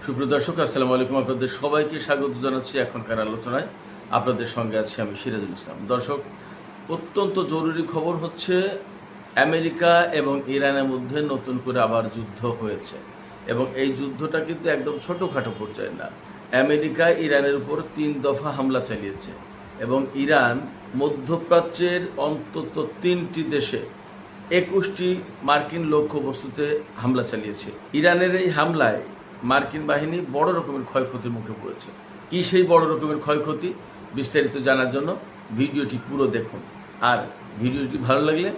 সুপ্রিয় দর্শক, আসসালামু আলাইকুম। আপনাদের সবাইকে স্বাগত জানাচ্ছি এখনকার আলোচনায়। আপনাদের সঙ্গে আছি আমি সিরাজুল ইসলাম। দর্শক, অত্যন্ত জরুরি খবর হচ্ছে আমেরিকা এবং ইরানের মধ্যে নতুন করে আবার যুদ্ধ হয়েছে এবং এই যুদ্ধটা কিন্তু একদম ছোটোখাটো পর্যায়ে না। আমেরিকা ইরানের উপর 3 দফা হামলা চালিয়েছে এবং ইরান মধ্যপ্রাচ্যের অন্তত 3টি দেশে 21টি মার্কিন লক্ষ্যবস্তুতে হামলা চালিয়েছে। ইরানের এই হামলায় মার্কিন বাহিনী বড় রকমের ক্ষয়ক্ষতির মুখে পড়েছে। কি সেই বড় রকমের ক্ষয়ক্ষতি, বিস্তারিত জানার জন্য ভিডিওটি পুরো দেখুন। আর ভিডিওটি ভালো লাগলে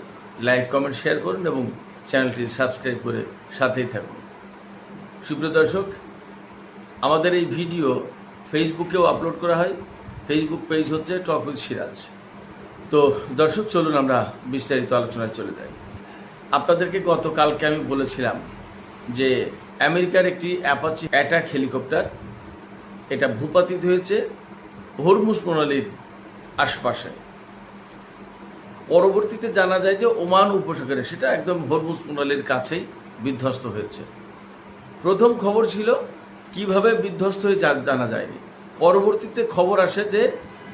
লাইক, কমেন্ট, শেয়ার করুন এবং চ্যানেলটি সাবস্ক্রাইব করে সাথেই থাকুন। সুপ্রিয় দর্শক, আমাদের এই ভিডিও ফেসবুকেও আপলোড করা হয়। ফেসবুক পেজ হচ্ছে টক উইথ সিরাজ। তো দর্শক, চলুন আমরা বিস্তারিত আলোচনায় চলে যাই। আপনাদেরকে গতকালকে আমি বলেছিলাম যে আমেরিকার একটি অ্যাপাচি অ্যাটাক হেলিকপ্টার এটা ভূপাতিত হয়েছে হরমুজ প্রণালীর আশপাশে। পরবর্তীতে জানা যায় যে ওমান উপসাগরে, সেটা একদম হরমুজ প্রণালীর কাছেই বিধ্বস্ত হয়েছে। প্রথম খবর ছিল কিভাবে বিধ্বস্ত হয়ে জানা যায়নি। পরবর্তীতে খবর আসে যে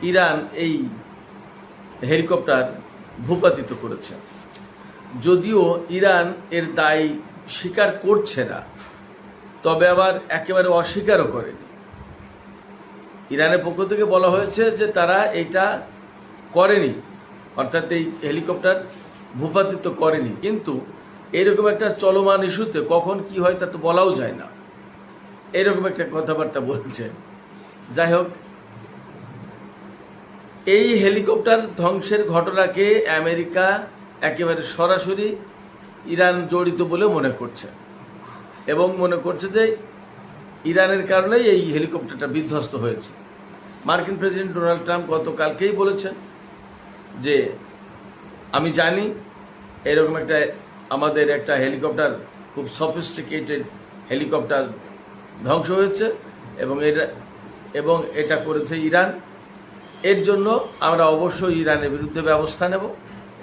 ইরান এই হেলিকপ্টার ভূপাতিত করেছে। যদিও ইরান এর দায় স্বীকার করছে না, তবে আবার একেবারে অস্বীকারও করেনি। ইরানের পক্ষ থেকে বলা হয়েছে যে তারা এটা করেনি, অর্থাৎ এই হেলিকপ্টার ভূপাতিত করেনি। কিন্তু এরকম একটা চলমান ইস্যুতে কখন কি হয় তা তো বলাও যায় না, এরকম একটা কথাবার্তা বলছে। যাই হোক, এই হেলিকপ্টার ধ্বংসের ঘটনাকে আমেরিকা একেবারে সরাসরি ইরান জড়িত বলে মনে করছে এবং মনে করছে যে ইরানের কারণেই এই হেলিকপ্টারটা বিধ্বস্ত হয়েছে। মার্কিন প্রেসিডেন্ট ডোনাল্ড ট্রাম্প গতকালকেই বলেছেন যে আমি জানি এরকম আমাদের একটা হেলিকপ্টার, খুব সফিস্টিকেটেড হেলিকপ্টার ধ্বংস হয়েছে এবং এটা করেছে ইরান। এর জন্য আমরা অবশ্যই ইরানের বিরুদ্ধে ব্যবস্থা নেব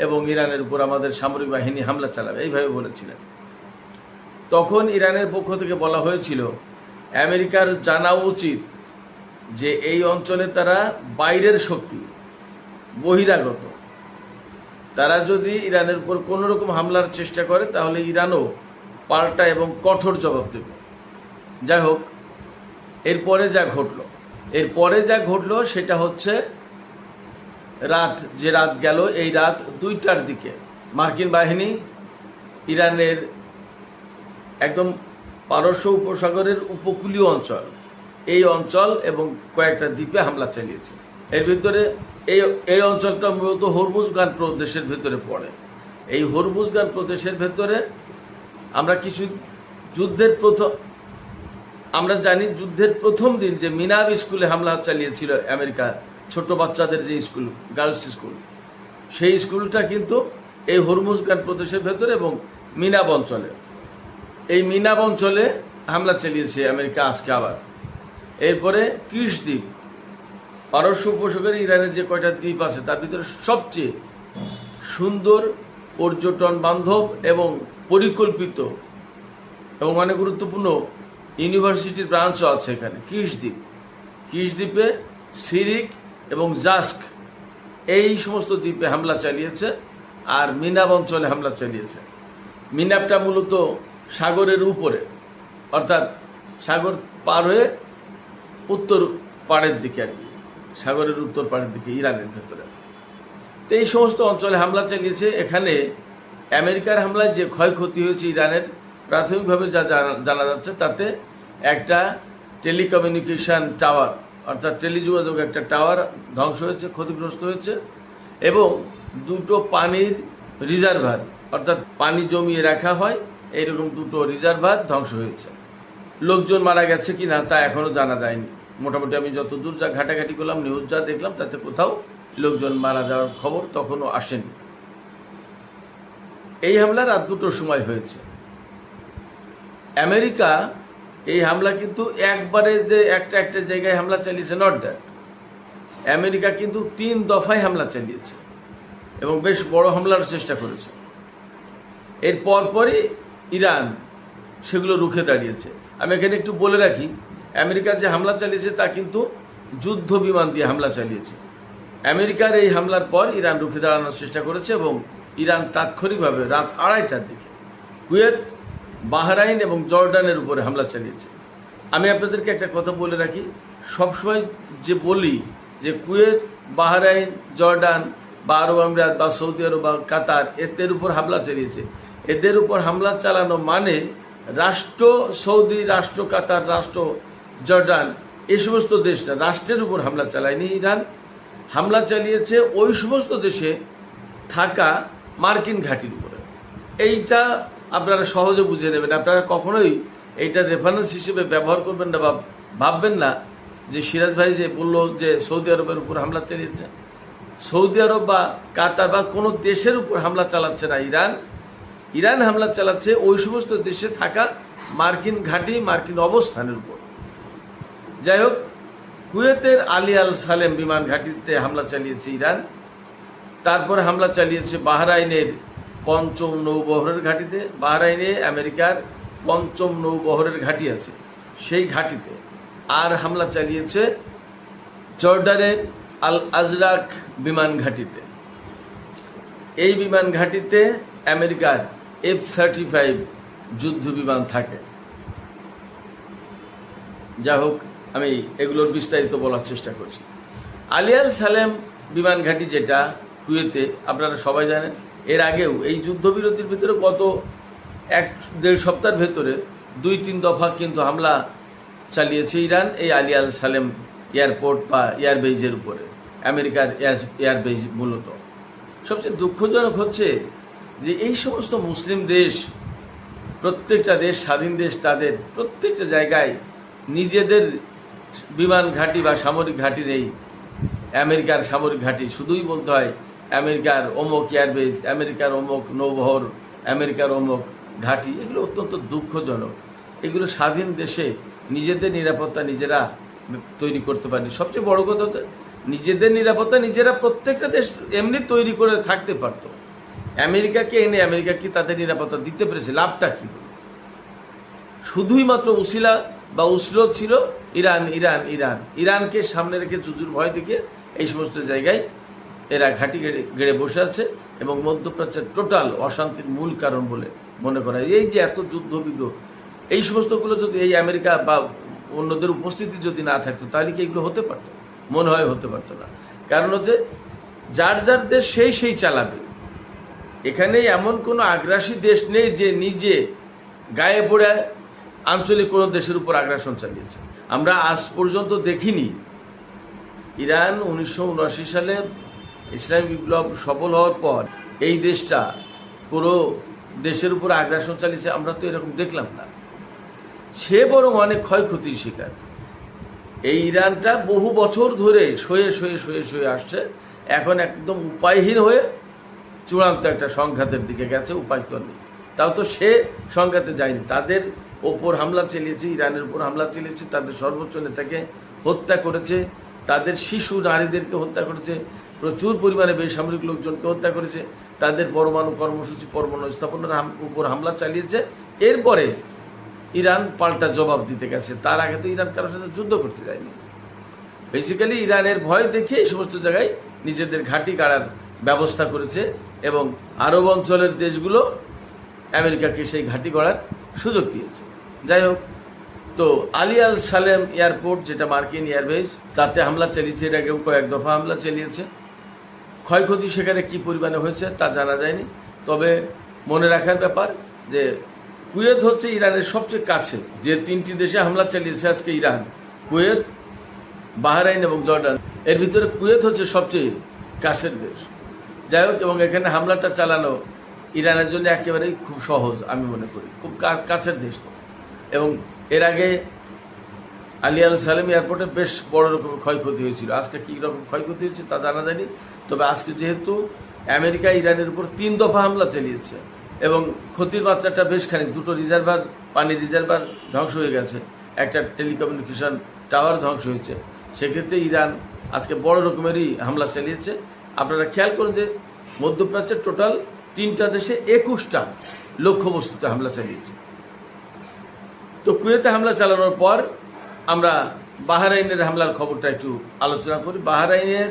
এবং ইরানের উপর আমাদের সামরিক বাহিনী হামলা চালাবে, এইভাবে বলেছিলেন। তখন ইরানের পক্ষ থেকে বলা হয়েছিল আমেরিকার জানা উচিত যে এই অঞ্চলে তারা বাইরের শক্তি, বহিরাগত। তারা যদি ইরানের উপর কোনো রকম হামলার চেষ্টা করে তাহলে ইরানও পাল্টা এবং কঠোর জবাব দেবে। যাই হোক, এরপরে যা ঘটলো সেটা হচ্ছে রাত গেল, এই রাত 2টার দিকে মার্কিন বাহিনী ইরানের একদম পারস্য উপসাগরের উপকূলীয় অঞ্চল, এই অঞ্চল এবং কয়েকটা দ্বীপে হামলা চালিয়েছে। এর ভিতরে এই অঞ্চলটা মূলত হরমুজগান প্রদেশের ভেতরে পড়ে। এই হরমুজগান প্রদেশের ভেতরে আমরা জানি যুদ্ধের প্রথম দিন যে মিনাব স্কুলে হামলা চালিয়েছিল আমেরিকা, ছোট বাচ্চাদের যে স্কুল, গার্লস স্কুল, সেই স্কুলটা কিন্তু এই হরমুজগান প্রদেশের ভেতরে এবং মিনাব অঞ্চলে, এই মিনাব অঞ্চলে হামলা চালিয়েছে আমেরিকা আজকে আবার। এরপরে কিশ দ্বীপ, পারস্য উপসাগরে ইরানের যে কয়টা দ্বীপ আছে তার ভিতরে সবচেয়ে সুন্দর, পর্যটন বান্ধব এবং পরিকল্পিত এবং অনেক গুরুত্বপূর্ণ ইউনিভার্সিটির ব্রাঞ্চও আছে এখানে, কিশ দ্বীপে সিরিক এবং জাস্ক, এই সমস্ত দ্বীপে হামলা চালিয়েছে আর মিনাব অঞ্চলে হামলা চালিয়েছে। মিনাবটা মূলত সাগরের উপরে, অর্থাৎ সাগর পার হয়ে উত্তর পাড়ের দিকে, আর কি সাগরের উত্তর পাড়ের দিকে ইরানের ভেতরে। তো এই সমস্ত অঞ্চলে হামলা চালিয়েছে। এখানে আমেরিকার হামলায় যে ক্ষয়ক্ষতি হয়েছে ইরানের, প্রাথমিকভাবে যা জানা যাচ্ছে তাতে একটা টেলিকমিউনিকেশন টাওয়ার, অর্থাৎ টেলিযোগাযোগ একটা টাওয়ার ধ্বংস হয়েছে, ক্ষতিগ্রস্ত হয়েছে এবং 2টো পানির রিজার্ভার, অর্থাৎ পানি জমিয়ে রাখা হয় এইরকম 2টো রিজার্ভার ধ্বংস হয়েছে। লোকজন মারা গেছে কি না তা এখনও জানা যায়নি। মোটামুটি আমি যতদূর যা ঘাটাঘাটি করলাম, নিউজ যা দেখলাম, তাতে কোথাও লোকজন মারা যাওয়ার খবর তখনও আসেনি। এই হামলা রাত 2টোর সময় হয়েছে। আমেরিকা এই হামলা কিন্তু একবারে যে একটা জায়গায় হামলা চালিয়েছে, নট দ্যাট। আমেরিকা কিন্তু 3 দফায় হামলা চালিয়েছে এবং বেশ বড় হামলার চেষ্টা করেছে। এর পরপরই ইরান সেগুলো রুখে দাঁড়িয়েছে। আমি এখানে একটু বলে রাখি, আমেরিকা যে হামলা চালিয়েছে তা কিন্তু যুদ্ধ বিমান দিয়ে হামলা চালিয়েছে। আমেরিকার এই হামলার পর ইরান রুখে দাঁড়ানোর চেষ্টা করেছে এবং ইরান তাৎক্ষণিকভাবে রাত 2:30টার দিকে কুয়েত, বাহরাইন এবং জর্ডানের উপরে হামলা চালিয়েছে। আমি আপনাদেরকে একটা কথা বলে রাখি, সবসময় যে বলি যে কুয়েত, বাহরাইন, জর্ডান বা আরব আমিরাত বা সৌদি আরব বা কাতার এদের উপর হামলা চালিয়েছে, এদের উপর হামলা চালানো মানে রাষ্ট্র সৌদি, রাষ্ট্র কাতার, রাষ্ট্র জর্ডান, এই সমস্ত দেশটা রাষ্ট্রের উপর হামলা চালায়নি ইরান। হামলা চালিয়েছে ওই সমস্ত দেশে থাকা মার্কিন ঘাঁটির উপরে। এইটা আপনারা সহজে বুঝে নেবেন। আপনারা কখনোই এইটা রেফারেন্স হিসেবে ব্যবহার করবেন না বা ভাববেন না যে সিরাজ ভাই যে বললো যে সৌদি আরবের উপর হামলা চালিয়েছে। সৌদি আরব বা কাতার বা কোনো দেশের উপর হামলা চালাচ্ছে না ইরান। ইরান হামলা চালাচ্ছে ওই সমস্ত দেশে থাকা মার্কিন ঘাঁটি, মার্কিন অবস্থানের উপর। যাই হোক, কুয়েতের আলী আল সালেম বিমান ঘাঁটিতে হামলা চালিয়েছে ইরান। তারপরে হামলা চালিয়েছে বাহরাইনের ৫ম নৌবহরের ঘাঁটিতে। বাহরাইনে আমেরিকার ৫ম নৌবহরের ঘাঁটি আছে, সেই ঘাঁটিতে। আর হামলা চালিয়েছে জর্ডানের আল আজরাক বিমান ঘাঁটিতে। এই বিমান ঘাঁটিতে আমেরিকার F-35 যুদ্ধ বিমান থাকে। যাই হোক, আমি এগুলোর বিস্তারিত বলার চেষ্টা করছি। আলী আল সালেম বিমান ঘাঁটি যেটা কুয়েতে, আপনারা সবাই জানেন, এর আগেও এই যুদ্ধবিরতির ভিতরে গত 1-1.5 সপ্তাহের ভেতরে 2-3 দফা কিন্তু হামলা চালিয়েছে ইরান এই আলী আল সালেম এয়ারপোর্ট বা এয়ারবেজের উপরে, আমেরিকার এয়ারবেজ মূলত। সবচেয়ে দুঃখজনক হচ্ছে যে এই সমস্ত মুসলিম দেশ, প্রত্যেকটা দেশ স্বাধীন দেশ, তাদের প্রত্যেকটা জায়গায় নিজেদের বিমান ঘাঁটি বা সামরিক ঘাঁটি নেই। আমেরিকার সামরিক ঘাঁটি শুধুই বলতে হয় আমেরিকার অমুক এয়ারবেজ, আমেরিকার অমুক নৌবহর, আমেরিকার অমুক ঘাঁটি। এগুলো অত্যন্ত দুঃখজনক। এগুলো স্বাধীন দেশে নিজেদের নিরাপত্তা নিজেরা তৈরি করতে পারেনি। সবচেয়ে বড় কথা হচ্ছে নিজেদের নিরাপত্তা নিজেরা প্রত্যেকটা দেশ এমনি তৈরি করে থাকতে পারত। আমেরিকাকে এনে আমেরিকা কি তাদের নিরাপত্তা দিতে পেরেছে? লাভটা কি? শুধুই মাত্র উসিলা বা উসলত ছিল ইরান। ইরান ইরান ইরানকে সামনে রেখে জুজুর ভয় দেখে এই সমস্ত জায়গায় এরা ঘাঁটি গেড়ে বসে আছে এবং মধ্যপ্রাচ্যের টোটাল অশান্তির মূল কারণ বলে মনে করা হয়। এই যে এত যুদ্ধ বিগ্রহ, এই সমস্তগুলো যদি এই আমেরিকা বা অন্যদের উপস্থিতি যদি না থাকতো তাহলে কি এগুলো হতে পারতো? মনে হয় হতে পারতো না। কারণ হচ্ছে যার যার দেশ সেই চালাবে। এখানে এমন কোনো আগ্রাসী দেশ নেই যে নিজে গায়ে পড়ে আঞ্চলিক কোনো দেশের উপর আগ্রাসন চালিয়েছে। আমরা আজ পর্যন্ত দেখিনি ইরান 1979 সালে ইসলামী বিপ্লব সফল হওয়ার পর এই দেশটা পুরো দেশের উপর আগ্রাসন চালিয়েছে, আমরা তো এরকম দেখলাম না। সে বরং অনেক ক্ষয়ক্ষতির শিকার। এই ইরানটা বহু বছর ধরে সয়ে আসছে, এখন একদম উপায়হীন হয়ে চূড়ান্ত একটা সংঘাতের দিকে গেছে। উপায় তো নেই, তাও তো সে সংঘাতে যায়নি। তাদের ওপর হামলা চালিয়েছে, ইরানের উপর হামলা চালিয়েছে, তাদের সর্বোচ্চ নেতাকে হত্যা করেছে, তাদের শিশু নারীদেরকে হত্যা করেছে, প্রচুর পরিমাণে বেসামরিক লোকজনকে হত্যা করেছে, তাদের পরমাণু কর্মসূচি, পরমাণু স্থাপনার উপর হামলা চালিয়েছে। এরপরে ইরান পাল্টা জবাব দিতে গেছে। তার আগে তো ইরান কারোর সাথে যুদ্ধ করতে যায়নি। বেসিক্যালি ইরানের ভয় দেখিয়ে এই সমস্ত জায়গায় নিজেদের ঘাঁটি গাড়ার ব্যবস্থা করেছে এবং আরব অঞ্চলের দেশগুলো আমেরিকাকে সেই ঘাঁটি গড়ার সুযোগ দিয়েছে। যাই হোক, তো আলী আল সালেম এয়ারপোর্ট যেটা মার্কিন এয়ারবেজ, তাতে হামলা চালিয়েছে। এর আগেও কয়েক দফা হামলা চালিয়েছে। ক্ষয়ক্ষতি সেখানে কী পরিমাণে হয়েছে তা জানা যায়নি। তবে মনে রাখার ব্যাপার যে কুয়েত হচ্ছে ইরানের সবচেয়ে কাছে যে 3টি দেশে হামলা চালিয়েছে আজকে ইরান, কুয়েত, বাহরাইন এবং জর্ডান। এর ভিতরে কুয়েত হচ্ছে সবচেয়ে কাছের দেশ। যাই হোক, এবং এখানে হামলাটা চালানো ইরানের জন্য একেবারেই খুব সহজ আমি মনে করি, খুব কাছের দেশ। এবং এর আগে আলী আল সালেম এয়ারপোর্টে বেশ বড় রকম ক্ষয়ক্ষতি হয়েছিল। আজকে কী রকম ক্ষয়ক্ষতি হয়েছে তা জানা যায়নি। তবে আজকে যেহেতু আমেরিকা ইরানের উপর 3 দফা হামলা চালিয়েছে এবং ক্ষতির মাত্রাটা বেশ খানিক, 2টো রিজার্ভার, পানির রিজার্ভার ধ্বংস হয়ে গেছে, একটা টেলিকমিউনিকেশন টাওয়ার ধ্বংস হয়েছে, সেক্ষেত্রে ইরান আজকে বড় রকমেরই হামলা চালিয়েছে। আপনারা খেয়াল করুন যে মধ্যপ্রাচ্যের টোটাল 3টা দেশে 21টা লক্ষ্যবস্তুতে হামলা চালিয়েছে। তো কুয়েতে হামলা চালানোর পর আমরা বাহরাইনের হামলার খবরটা একটু আলোচনা করি। বাহরাইনের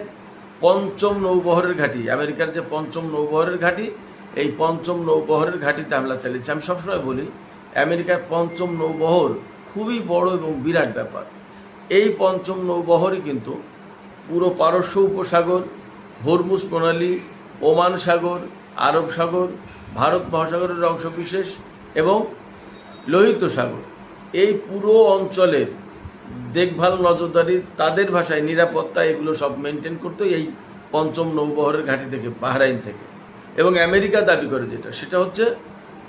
পঞ্চম নৌবহরের ঘাঁটি, আমেরিকার যে পঞ্চম নৌবহরের ঘাঁটি, এই পঞ্চম নৌবহরের ঘাঁটিতে হামলা চালিয়েছে। আমি সবসময় বলি আমেরিকার পঞ্চম নৌবহর খুবই বড় এবং বিরাট ব্যাপার। এই পঞ্চম নৌবহরই কিন্তু পুরো পারস্য উপসাগর, হরমুজ প্রণালী, ওমান সাগর, আরব সাগর, ভারত মহাসাগরের অংশবিশেষ এবং লোহিত সাগর, এই পুরো অঞ্চলের দেখভাল, নজরদারি, তাদের ভাষায় নিরাপত্তা, এগুলো সব মেনটেন করতো এই পঞ্চম নৌবহরের ঘাঁটি থেকে, বাহরাইন থেকে। এবং আমেরিকা দাবি করে সেটা হচ্ছে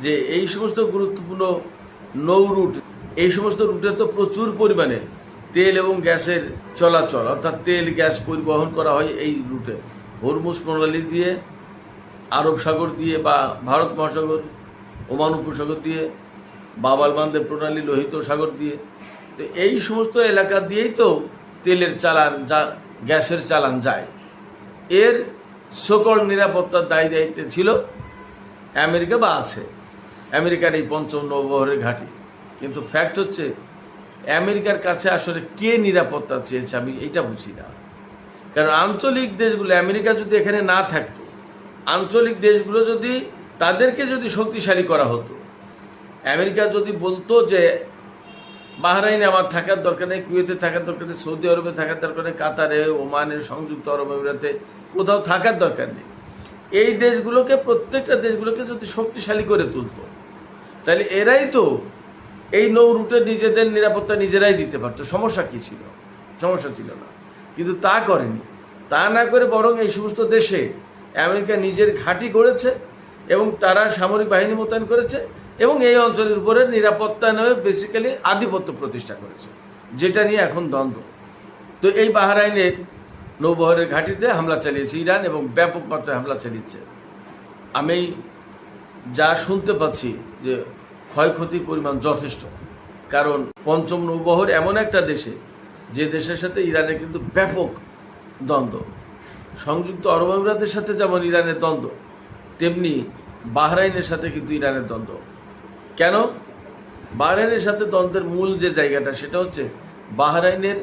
যে এই সমস্ত গুরুত্বপূর্ণ নৌ রুট, এই সমস্ত রুটে তো প্রচুর পরিমাণে তেল এবং গ্যাসের চলাচল, অর্থাৎ তেল গ্যাস পরিবহন করা হয় এই রুটে, হরমুজ প্রণালী দিয়ে, আরব সাগর দিয়ে বা ভারত মহাসাগর, ওমান উপসাগর দিয়ে, বাব আল মানদেব প্রণালী, লোহিত সাগর দিয়ে। তো এই সমস্ত এলাকা দিয়েই তো তেলের চালান, গ্যাসের চালান যায়। এর সকল নিরাপত্তার দায়ী দায়িত্বে ছিল আমেরিকা বা আছে আমেরিকার এই পঞ্চম নৌবহরের ঘাঁটি। কিন্তু ফ্যাক্ট হচ্ছে আমেরিকার কাছে আসলে কে নিরাপত্তা চেয়েছে আমি এইটা বুঝি না। কারণ আঞ্চলিক দেশগুলো, আমেরিকা যদি এখানে না থাকতো, আঞ্চলিক দেশগুলো যদি তাদেরকে যদি শক্তিশালী করা হতো, আমেরিকা যদি বলতো যে বাহরাইনে আমার থাকার দরকার নেই, কুয়েতে থাকার দরকার নেই, সৌদি আরবে থাকার দরকার নেই, কাতারে, ওমানে, সংযুক্ত আরব আমিরাতে কোথাও থাকার দরকার নেই, এই দেশগুলোকে, প্রত্যেকটা দেশগুলোকে যদি শক্তিশালী করে তুলতো, তাহলে এরাই তো এই নৌ রুটে নিজেদের নিরাপত্তা নিজেরাই দিতে পারতো। সমস্যা কী ছিল? সমস্যা ছিল না। কিন্তু তা করেনি। তা না করে বরং এই সমস্ত দেশে আমেরিকা নিজের ঘাঁটি গড়েছে এবং তারা সামরিক বাহিনী মোতায়েন করেছে এবং এই অঞ্চলের উপরে নিরাপত্তা নামে বেসিক্যালি আধিপত্য প্রতিষ্ঠা করেছে, যেটা নিয়ে এখন দ্বন্দ্ব। তো এই বাহরাইনের নৌবহরের ঘাঁটিতে হামলা চালিয়েছে ইরান এবং ব্যাপক মাত্রায় হামলা চালিয়েছে। আমি যা শুনতে পাচ্ছি যে ক্ষয়ক্ষতির পরিমাণ যথেষ্ট। কারণ পঞ্চম নৌবহর এমন একটা দেশে, যে দেশের সাথে ইরানের কিন্তু ব্যাপক দ্বন্দ্ব। সংযুক্ত আরব আমিরাতের সাথে যেমন ইরানের দ্বন্দ্ব, তেমনি বাহরাইনের সাথে কিন্তু ইরানের দ্বন্দ্ব। কেন? বাহরাইনের সাথে দ্বন্দ্বের মূল যে জায়গাটা, সেটা হচ্ছে বাহরাইনের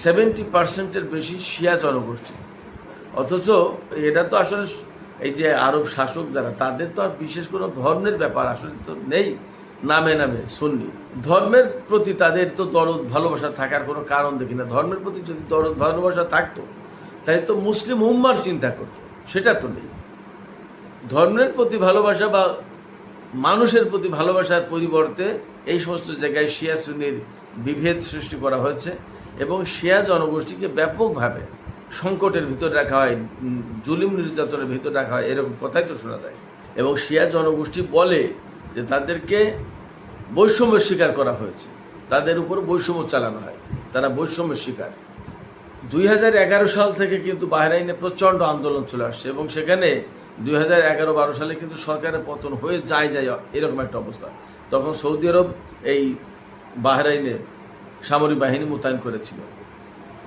70% বেশি শিয়া জনগোষ্ঠী। অথচ এটা তো আসলে এই যে আরব শাসক যারা, তাদের তো আর বিশেষ কোনো ধর্মের ব্যাপার আসলে তো নেই। নামে নামে সুন্নি, ধর্মের প্রতি তাদের তো দরদ ভালোবাসা থাকার কোনো কারণ দেখি না। ধর্মের প্রতি যদি দরদ ভালোবাসা থাকতো, তাই তো মুসলিম উম্মার চিন্তা করতো, সেটা তো নেই। ধর্মের প্রতি ভালোবাসা বা মানুষের প্রতি ভালোবাসার পরিবর্তে এই সমস্ত জায়গায় শিয়া সুন্নির বিভেদ সৃষ্টি করা হয়েছে এবং শিয়া জনগোষ্ঠীকে ব্যাপকভাবে সংকটের ভিতর রাখা হয়, জুলুম নির্যাতনের ভিতর রাখা হয়, এরকম কথাই তো শোনা যায়। এবং শিয়া জনগোষ্ঠী বলে যে তাদেরকে বৈষম্যের শিকার করা হয়েছে, তাদের উপর বৈষম্য চালানো হয়, তারা বৈষম্যের শিকার। 2011 সাল থেকে কিন্তু বাহরাইনে প্রচণ্ড আন্দোলন চলে আসছে এবং সেখানে 2011-12 সালে কিন্তু সরকারের পতন হয়ে যায় এরকম একটা অবস্থা। তখন সৌদি আরব এই বাহরাইনে সামরিক বাহিনী মোতায়েন করেছিল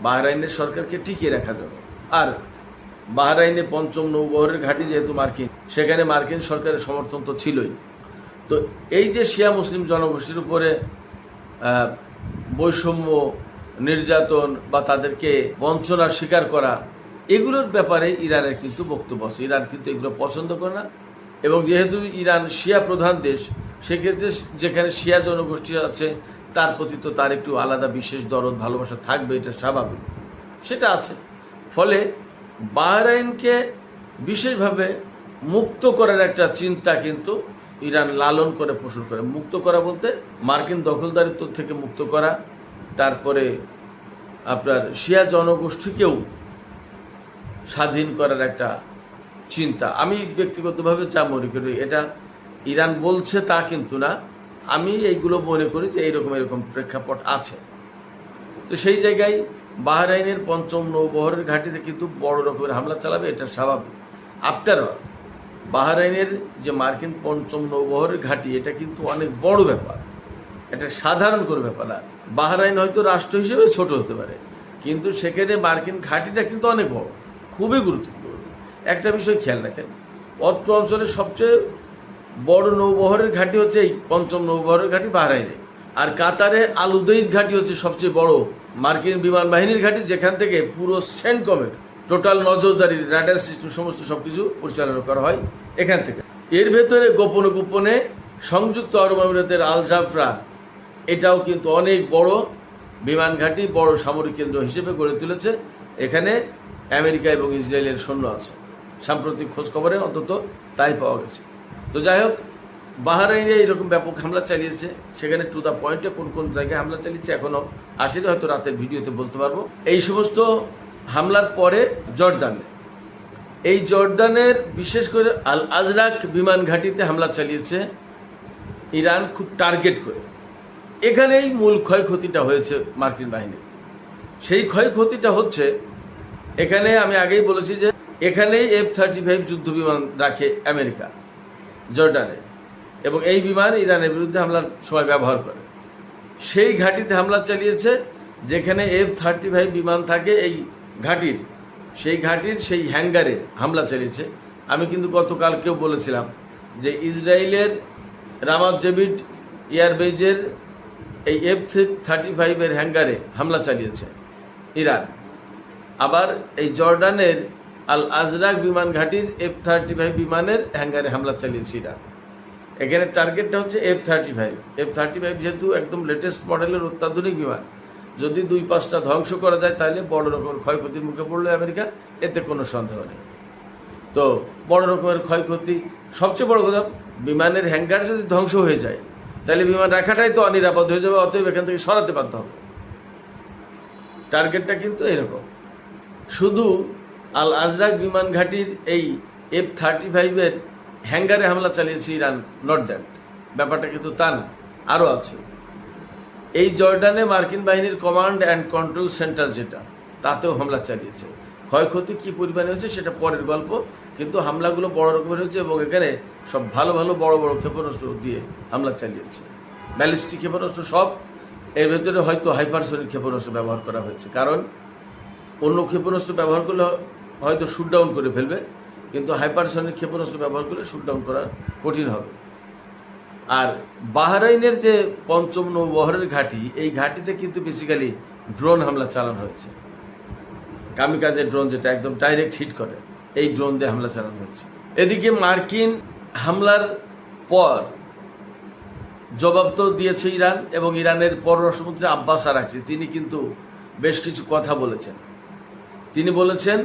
বাহরাইনের সরকারকে টিকিয়ে রাখার জন্য। আর বাহরাইনে পঞ্চম নৌবহরের ঘাঁটি যেহেতু মার্কিন, সেখানে মার্কিন সরকারের সমর্থন তো ছিলই। তো এই যে শিয়া মুসলিম জনগোষ্ঠীর উপরে বৈষম্য, নির্যাতন বা তাদেরকে বঞ্চনার শিকার করা, এগুলোর ব্যাপারে ইরানের কিন্তু বক্তব্য আছে। ইরান কিন্তু এগুলো পছন্দ করে না এবং যেহেতু ইরান শিয়া প্রধান দেশ, সেক্ষেত্রে যেখানে শিয়া জনগোষ্ঠী আছে তার প্রতি তো তার একটু আলাদা বিশেষ দরদ ভালোবাসা থাকবে, এটা স্বাভাবিক, সেটা আছে। ফলে বাহরাইনকে বিশেষভাবে মুক্ত করার একটা চিন্তা কিন্তু ইরান লালন করে পোষণ করে। মুক্ত করা বলতে মার্কিন দখলদারিত্ব থেকে মুক্ত করা, তারপরে আপনার শিয়া জনগোষ্ঠীকেও স্বাধীন করার একটা চিন্তা। আমি ব্যক্তিগতভাবে যা মনে করি, এটা ইরান বলছে তা কিন্তু না, আমি এইগুলো মনে করি যে এরকম প্রেক্ষাপট আছে। তো সেই জায়গায় বাহরাইনের পঞ্চম নৌবহরের ঘাঁটিতে কিন্তু বড় রকমের হামলা চালাবে, এটা স্বাভাবিক। আফটার অল বাহরাইনের যে মার্কিন পঞ্চম নৌবহরের ঘাঁটি, এটা কিন্তু অনেক বড় ব্যাপার, এটা সাধারণ কোনো ব্যাপার না। বাহরাইন হয়তো রাষ্ট্র হিসেবে ছোট হতে পারে, কিন্তু সেখানে মার্কিন ঘাঁটিটা কিন্তু অনেক বড়, খুবই গুরুত্বপূর্ণ। একটা বিষয় খেয়াল রাখেন, অত্র অঞ্চলের সবচেয়ে বড় নৌবহরের ঘাঁটি হচ্ছে এই পঞ্চম নৌবহরের ঘাঁটি বাহরাইনে। আর কাতারে আল উদেইদ ঘাঁটি হচ্ছে সবচেয়ে বড় মার্কিন বিমান বাহিনীর ঘাঁটি, যেখান থেকে পুরো সেন্টকমের টোটাল নজরদারি, রাডার সিস্টেম সমস্ত সবকিছু পরিচালনা করা হয় এখান থেকে। এর ভেতরে গোপনে গোপনে সংযুক্ত আরব আমিরাতের আল জাফরা, এটাও কিন্তু অনেক বড় বিমান ঘাঁটি, বড় সামরিক কেন্দ্র হিসেবে গড়ে তুলেছে। এখানে আমেরিকা এবং ইসরায়েলের সৈন্য আছে, সাম্প্রতিক খোঁজখবরে অন্তত তাই পাওয়া গেছে। তো যাই হোক, বাহরাইনে এইরকম ব্যাপক হামলা চালিয়েছে, সেখানে টু দ্য পয়েন্টে কোন কোন জায়গায় হামলা চালিয়েছে এখনও আসলে হয়তো রাতের ভিডিওতে বলতে পারবো। এই সমস্ত হামলার পরে জর্দানের বিশেষ করে আল আজরাক বিমান ঘাঁটিতে হামলা চালিয়েছে ইরান খুব টার্গেট করে। এখানেই মূল ক্ষয়ক্ষতিটা হয়েছে মার্কিন বাহিনীর। সেই ক্ষয়ক্ষতিটা হচ্ছে, এখানে আমি আগেই বলেছি যে এখানেই F-35 যুদ্ধ বিমান রাখে আমেরিকা জর্ডানে, এবং এই বিমান ইরানের বিরুদ্ধে হামলার সময় ব্যবহার করে। সেই ঘাঁটিতে হামলা চালিয়েছে, যেখানে F-35 বিমান থাকে এই ঘাঁটির, সেই ঘাঁটির সেই হ্যাঙ্গারে হামলা চালিয়েছে। আমি কিন্তু গতকালকেও বলেছিলাম যে ইসরায়েলের রামাত ডেভিড এয়ারবেজের এই F-35 এর হ্যাঙ্গারে হামলা চালিয়েছে ইরান। আবার এই জর্ডানের আল আজরাক বিমান ঘাঁটির F-35 বিমানের হ্যাঙ্গারে হামলা চালিয়েছে ইরান। এখানে টার্গেটটা হচ্ছে F-35 যেহেতু একদম লেটেস্ট মডেলের অত্যাধুনিক বিমান, যদি 2-5টা ধ্বংস করা যায় তাহলে বড় রকমের ক্ষয়ক্ষতির মুখে পড়লো আমেরিকা, এতে কোনো সন্দেহ নেই। তো বড় রকমের ক্ষয়ক্ষতি, সবচেয়ে বড় কথা, বিমানের হ্যাঙ্গার যদি ধ্বংস হয়ে যায় তাহলে বিমান রাখাটাই তো অনিরাপদ হয়ে যাবে, অতএব এখান থেকে সরাতে বাধ্য হবে। টার্গেটটা কিন্তু এরকম। শুধু আল আজরাক বিমান ঘাঁটির এই F-35 এর হ্যাঙ্গারে হামলা চালিয়েছে ইরান, নট দ্যাট, ব্যাপারটা কিন্তু তা না, আরও আছে। এই জর্ডানে মার্কিন বাহিনীর কমান্ড অ্যান্ড কন্ট্রোল সেন্টার যেটা, তাতেও হামলা চালিয়েছে। ক্ষয়ক্ষতি কী পরিমাণে হয়েছে সেটা পরের গল্প, কিন্তু হামলাগুলো বড় রকমের হয়েছে এবং এখানে সব ভালো ভালো বড় বড় ক্ষেপণাস্ত্র দিয়ে হামলা চালিয়েছে, ব্যালিস্টিক ক্ষেপণাস্ত্র সব। এর ভেতরে হয়তো হাইপারসনিক ক্ষেপণাস্ত্র ব্যবহার করা হয়েছে, কারণ অন্য ক্ষেপণাস্ত্র ব্যবহার করলে হয়তো শুট ডাউন করে ফেলবে, কিন্তু হাইপারসনিক ক্ষেপণাস্ত্র ব্যবহার করলে শুট ডাউন করা কঠিন হবে। আর বাহরাইনের যে পঞ্চম নৌবহরের ঘাঁটি, এই ঘাঁটিতে কিন্তু বেসিক্যালি ড্রোন হামলা চালানো হয়েছে, কামিকাজে ড্রোন, যেটা একদম ডাইরেক্ট হিট করে, এই ড্রোন দিয়ে হামলা চালানো হয়েছে। এদিকে মার্কিন হামলার পর জবাব তো দিয়েছে ইরান, এবং ইরানের পররাষ্ট্রমন্ত্রী আব্বাস আরাকচি, তিনি কিন্তু বেশ কিছু কথা বলেছেন। তিনি বলেছেন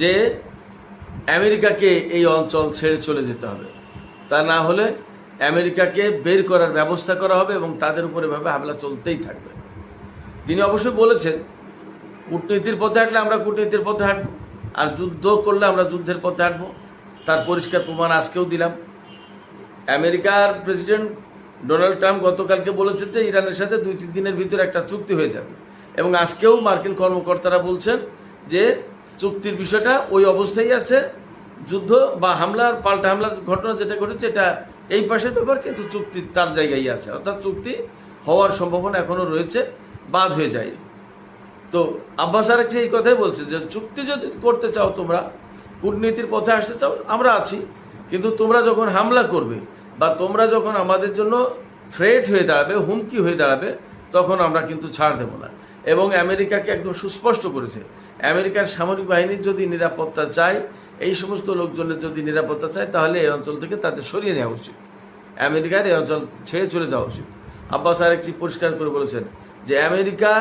যে আমেরিকাকে এই অঞ্চল ছেড়ে চলে যেতে হবে, তা না হলে আমেরিকাকে বের করার ব্যবস্থা করা হবে এবং তাদের উপর এভাবে হামলা চলতেই থাকবে। তিনি অবশ্যই বলেছেন, কূটনীতির পথে হাঁটলে আমরা কূটনীতির পথে হাঁটব, আর যুদ্ধ করলে আমরা যুদ্ধের পথে হাঁটব। তার পরিষ্কার প্রমাণ আজকেও দিলাম। আমেরিকার প্রেসিডেন্ট ডোনাল্ড ট্রাম্প গতকালকে বলেছেন যে ইরানের সাথে 2-3 দিনের ভিতরে একটা চুক্তি হয়ে যাবে, এবং আজকেও মার্কিন কর্মকর্তারা বলছেন যে চুক্তির বিষয়টা ওই অবস্থায় আছে। যুদ্ধ বা হামলার, পাল্টা হামলার ঘটনা যেটা ঘটেছে এটা এই পাশের ব্যাপার, কিন্তু চুক্তি তার জায়গায় আছে, অর্থাৎ চুক্তি হওয়ার সম্ভাবনা এখনও রয়েছে, বাদ হয়ে যায়নি। তো আব্বাস আরাকচি এই কথাই বলছে যে চুক্তি যদি করতে চাও, তোমরা কূটনীতির পথে আসতে চাও, আমরা আছি, কিন্তু তোমরা যখন হামলা করবে বা তোমরা যখন আমাদের জন্য থ্রেট হয়ে দাঁড়াবে, হুমকি হয়ে দাঁড়াবে, তখন আমরা কিন্তু ছাড় দেব না। এবং আমেরিকাকে একদম সুস্পষ্ট করেছে, আমেরিকার সামরিক বাহিনীর যদি নিরাপত্তা চায়, এই সমস্ত লোকজনের যদি নিরাপত্তা চায়, তাহলে এই অঞ্চল থেকে তাদের সরিয়ে নেওয়া উচিত, আমেরিকার এই অঞ্চল ছেড়ে চলে যাওয়া উচিত। আব্বাস আরাকচি পরিষ্কার করে বলেছেন যে আমেরিকা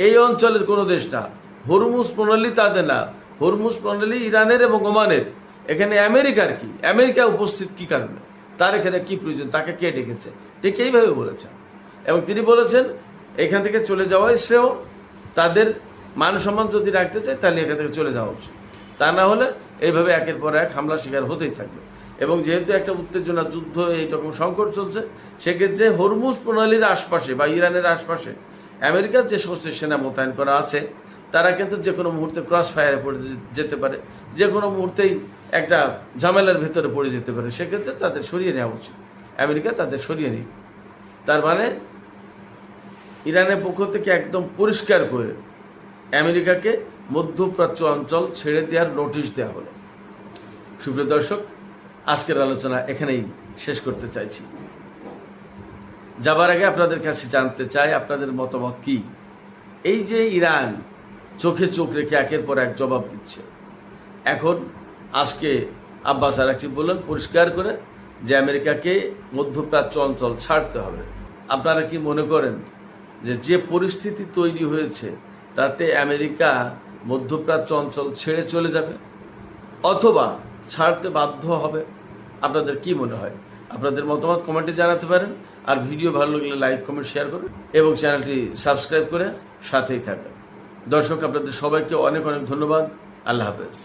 এই অঞ্চলের কোনো দেশ না, হরমুজ প্রণালী তাদের না, হরমুজ প্রণালী ইরানের এবং ওমানের। এখানে আমেরিকার কি, আমেরিকা উপস্থিত কি কারণে, তার এখানে কি প্রয়োজন, তাকে কে ডেকেছে, ঠিক এইভাবে বলেছেন। এবং তিনি বলেছেন এখান থেকে চলে যাওয়াই শ্রেয়, তাদের মান সম্মান যদি রাখতে চায় তাহলে এখান থেকে চলে যাওয়া উচিত, তা না হলে এইভাবে একের পর এক হামলার শিকার হতেই থাকবে। এবং যেহেতু একটা উত্তেজনা, যুদ্ধ, এইরকম সংকট চলছে, সেক্ষেত্রে হরমুজ প্রণালীর আশপাশে বা ইরানের আশপাশে আমেরিকার যে সমস্ত সেনা মোতায়েন করা আছে, তারা কিন্তু যে কোনো মুহূর্তে ক্রস ফায়ারে পড়ে যেতে পারে, যে কোনো মুহূর্তেই একটা ঝামেলার ভেতরে পড়ে যেতে পারে। সেক্ষেত্রে তাদের সরিয়ে নেওয়া উচিত, আমেরিকা তাদের সরিয়ে নেই। তার মানে ইরানের পক্ষ থেকে একদম পরিষ্কার করে আমেরিকাকে মধ্যপ্রাচ্য অঞ্চল ছেড়ে দেওয়ার নোটিশ দেওয়া হলো। সুপ্রিয় দর্শক, আজকের আলোচনা এখানেই শেষ করতে চাইছি। যাবার আগে আপনাদের কাছে জানতে চাই আপনাদের মতামত কি। এই যে ইরান চোখে চোখ রেখে একের পর এক জবাব দিচ্ছে, এখন আজকে আব্বাস আরাকচি বললেন পরিষ্কার করে যে আমেরিকাকে মধ্যপ্রাচ্য অঞ্চল ছাড়তে হবে। আপনারা কি মনে করেন যে পরিস্থিতি তৈরি হয়েছে তাতে আমেরিকা মধ্যপ্রাচ্য অঞ্চল ছেড়ে চলে যাবে অথবা ছাড়তে বাধ্য হবে? আপনাদের কি মনে হয়? আপনাদের মতামত কমেন্টে জানাতে পারেন। আর ভিডিও ভালো লাগলে লাইক কমেন্ট শেয়ার করুন এবং চ্যানেলটি সাবস্ক্রাইব করে সাথেই থাকুন। দর্শক, আপনাদের সবাইকে অনেক অনেক ধন্যবাদ। আল্লাহ হাফেজ।